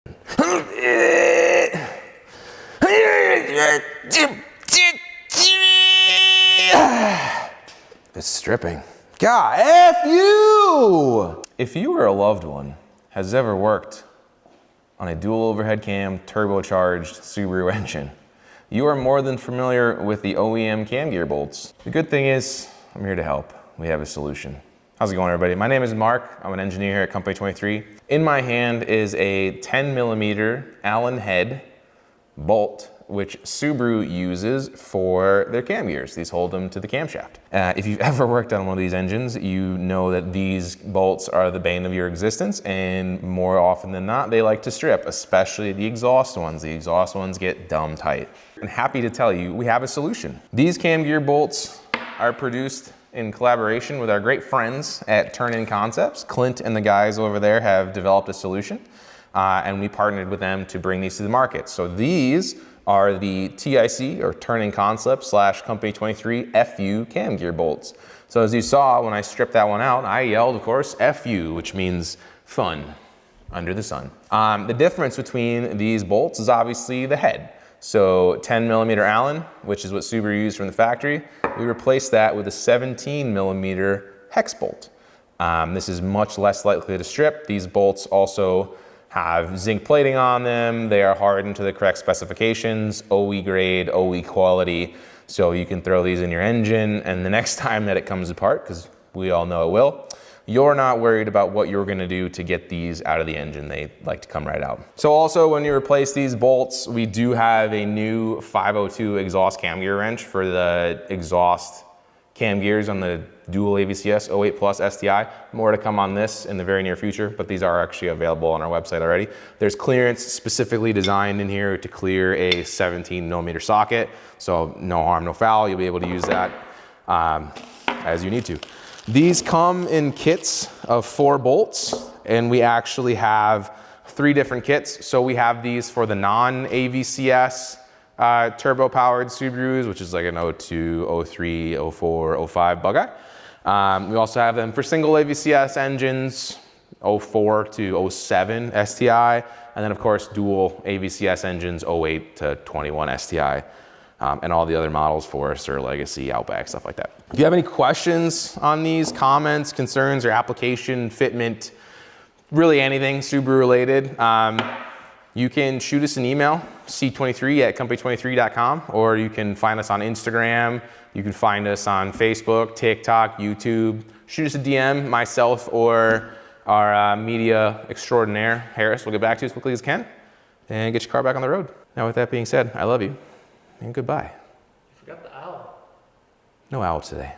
It's stripping. God, F you! If you or a loved one has ever worked on a dual overhead cam turbocharged Subaru engine, you are more than familiar with the OEM cam gear bolts. The good thing is, I'm here to help. We have a solution. How's it going, everybody? My name is Mark. I'm an engineer here at Company 23. In my hand is a 10mm Allen head bolt, which Subaru uses for their cam gears. These hold them to the camshaft. If you've ever worked on one of these engines, you know that these bolts are the bane of your existence, and more often than not, they like to strip, especially the exhaust ones. The exhaust ones get dumb tight. I'm happy to tell you, we have a solution. These cam gear bolts are produced in collaboration with our great friends at Turn-In Concepts. Clint and the guys over there have developed a solution, and we partnered with them to bring these to the market. So these are the TIC, or Turn-In Concepts / Company 23 FU cam gear bolts. So as you saw, when I stripped that one out, I yelled, of course, FU, which means fun, under the sun. The difference between these bolts is obviously the head. So 10mm Allen, which is what Subaru used from the factory, we replaced that with a 17mm hex bolt. This is much less likely to strip. These bolts also have zinc plating on them. They are hardened to the correct specifications, OE grade, OE quality. So you can throw these in your engine, and the next time that it comes apart, because we all know it will, you're not worried about what you're gonna do to get these out of the engine. They like to come right out. So also, when you replace these bolts, we do have a new 502 exhaust cam gear wrench for the exhaust cam gears on the Dual-AVCS 08 Plus STI. More to come on this in the very near future, but these are actually available on our website already. There's clearance specifically designed in here to clear a 17mm socket. So no harm, no foul. You'll be able to use that as you need to. These come in kits of 4 bolts, and we actually have 3 different kits. So we have these for the non-AVCS turbo-powered Subarus, which is like an 02, 03, 04, 05 bug eye. We also have them for single AVCS engines, 04 to 07 STI, and then of course dual AVCS engines, 08 to 21 STI, and all the other models, Forester, Legacy, Outback, stuff like that. If you have any questions on these, comments, concerns, or application, fitment, really anything Subaru related, you can shoot us an email, c23@company23.com, or you can find us on Instagram. You can find us on Facebook, TikTok, YouTube. Shoot us a DM, myself or our media extraordinaire, Harris, will get back to you as quickly as can and get your car back on the road. Now, with that being said, I love you and goodbye. You forgot the owl. No owl today.